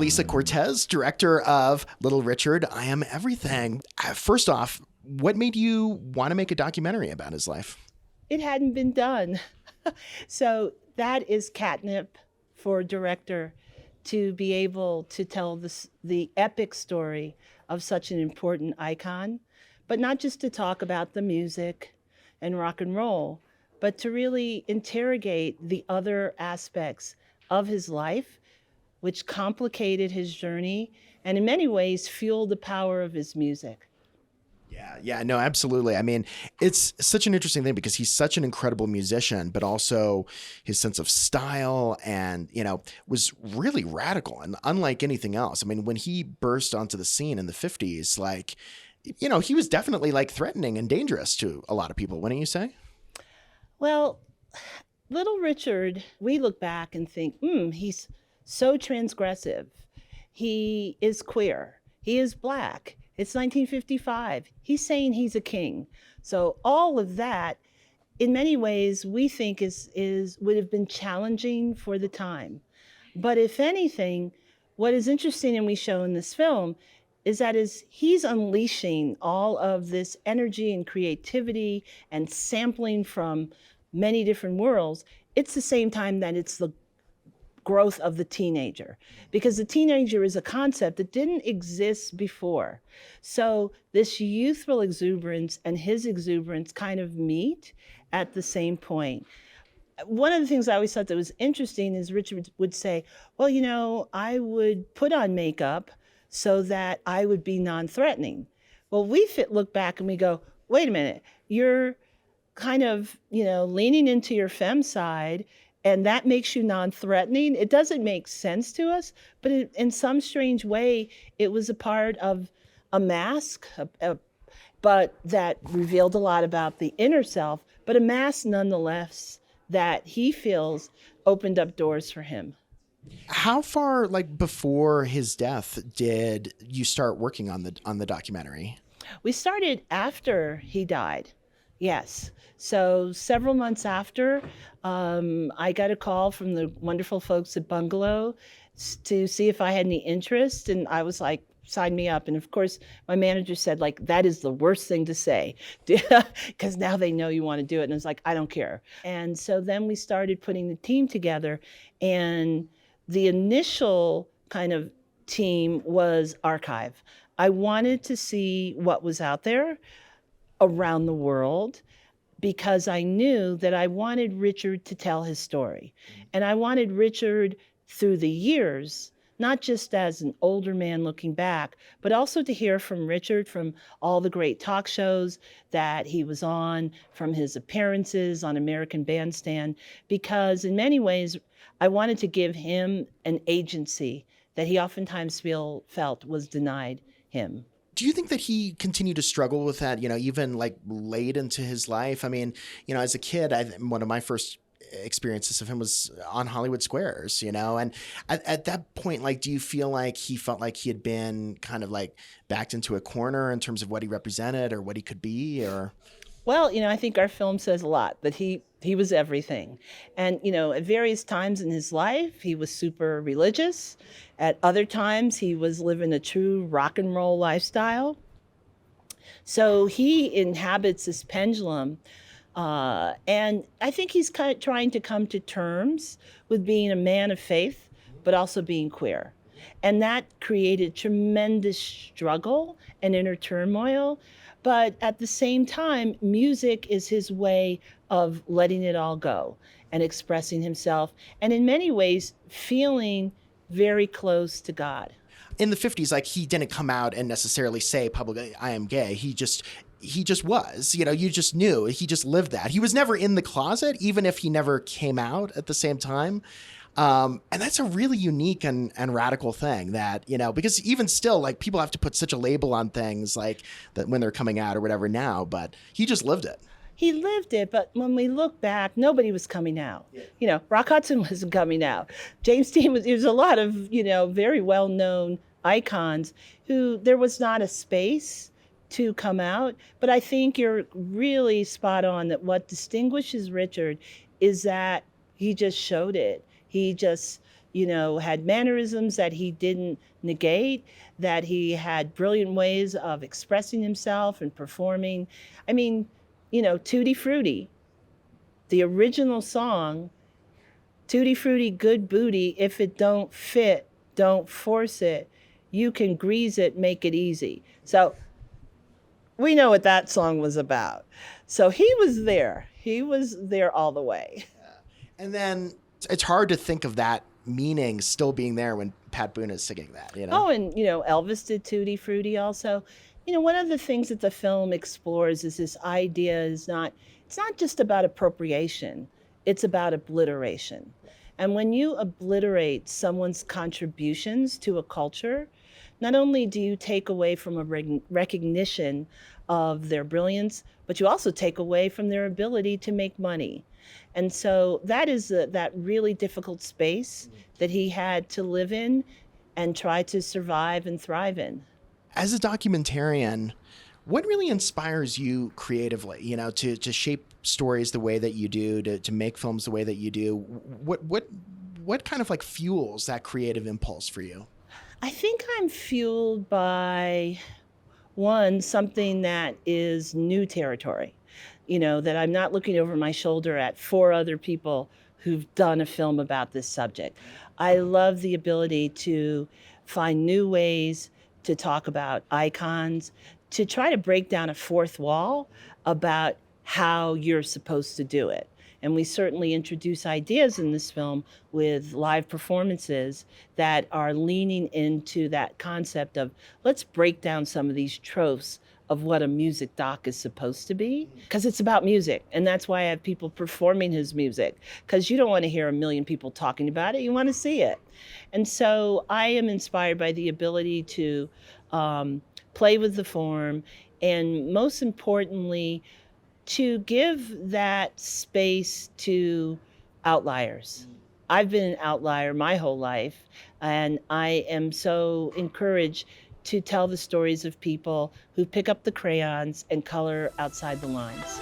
Lisa Cortes, director of Little Richard, I Am Everything. First off, what made you want to make a documentary about his life? It hadn't been done. So that is catnip for a director to be able to tell the epic story of such an important icon, but not just to talk about the music and rock and roll, but to really interrogate the other aspects of his life, which complicated his journey and in many ways fueled the power of his music. Yeah, no, absolutely. I mean, it's such an interesting thing because he's such an incredible musician, but also his sense of style and, was really radical and unlike anything else. I mean, when he burst onto the scene in the 50s, he was definitely threatening and dangerous to a lot of people, wouldn't you say? Well, Little Richard, we look back and think, he's so transgressive. He is queer. He is Black. It's 1955. He's saying he's a king. So all of that, in many ways, we think would have been challenging for the time. But if anything, what is interesting and we show in this film is that he's unleashing all of this energy and creativity and sampling from many different worlds. It's the same time that it's the growth of the teenager, because the teenager is a concept that didn't exist before. So this youthful exuberance and his exuberance kind of meet at the same point. One of the things I always thought that was interesting is Richard would say, well, I would put on makeup so that I would be non-threatening. Well, we look back and we go, wait a minute, you're kind of, leaning into your femme side, and that makes you non-threatening. It doesn't make sense to us, but in some strange way, it was a part of a mask, but that revealed a lot about the inner self, but a mask nonetheless that he feels opened up doors for him. How far, before his death, did you start working on the documentary? We started after he died. Yes. So several months after, I got a call from the wonderful folks at Bungalow to see if I had any interest. And I was like, sign me up. And of course, my manager said, that is the worst thing to say, because now they know you want to do it. And I was like, I don't care. And so then we started putting the team together. And the initial kind of team was archive. I wanted to see what was out there around the world, because I knew that I wanted Richard to tell his story. And I wanted Richard through the years, not just as an older man looking back, but also to hear from Richard from all the great talk shows that he was on, from his appearances on American Bandstand, because in many ways, I wanted to give him an agency that he oftentimes felt was denied him. Do you think that he continued to struggle with that, even late into his life? I mean, as a kid, one of my first experiences of him was on Hollywood Squares, and at that point, do you feel like he felt like he had been kind of backed into a corner in terms of what he represented or what he could be, or? Well, I think our film says a lot, that he was everything. And, at various times in his life, he was super religious. At other times, he was living a true rock and roll lifestyle. So he inhabits this pendulum. And I think he's kind of trying to come to terms with being a man of faith, but also being queer. And that created tremendous struggle and inner turmoil. But at the same time, music is his way of letting it all go and expressing himself, and in many ways, feeling very close to God. In the 50s, he didn't come out and necessarily say publicly, I am gay. He just was, you just knew. He just lived that. He was never in the closet, even if he never came out at the same time. And that's a really unique and radical thing that, because even still, people have to put such a label on things that when they're coming out or whatever now, but he just lived it. He lived it, but when we look back, nobody was coming out. Yeah. Rock Hudson wasn't coming out. James Dean there's a lot of, very well-known icons who there was not a space to come out. But I think you're really spot on that what distinguishes Richard is that he just showed it. He just had mannerisms that he didn't negate, that he had brilliant ways of expressing himself and performing. I mean, Tutti Frutti, the original song, Tutti Frutti, good booty, if it don't fit, don't force it. You can grease it, make it easy. So we know what that song was about. So he was there. He was there all the way. And then it's hard to think of that meaning still being there when Pat Boone is singing that, Oh, and Elvis did Tutti Frutti also. One of the things that the film explores is this idea it's not just about appropriation, it's about obliteration. And when you obliterate someone's contributions to a culture, not only do you take away from a recognition of their brilliance, but you also take away from their ability to make money. And so that is that really difficult space that he had to live in and try to survive and thrive in. As a documentarian, what really inspires you creatively, to shape stories the way that you do, to make films the way that you do? What kind of fuels that creative impulse for you? I think I'm fueled by, one, something that is new territory, that I'm not looking over my shoulder at 4 other people who've done a film about this subject. I love the ability to find new ways to talk about icons, to try to break down a fourth wall about how you're supposed to do it. And we certainly introduce ideas in this film with live performances that are leaning into that concept of let's break down some of these tropes of what a music doc is supposed to be, because it's about music. And that's why I have people performing his music, because you don't want to hear a million people talking about it, you want to see it. And so I am inspired by the ability to play with the form, and most importantly, to give that space to outliers. I've been an outlier my whole life, and I am so encouraged to tell the stories of people who pick up the crayons and color outside the lines.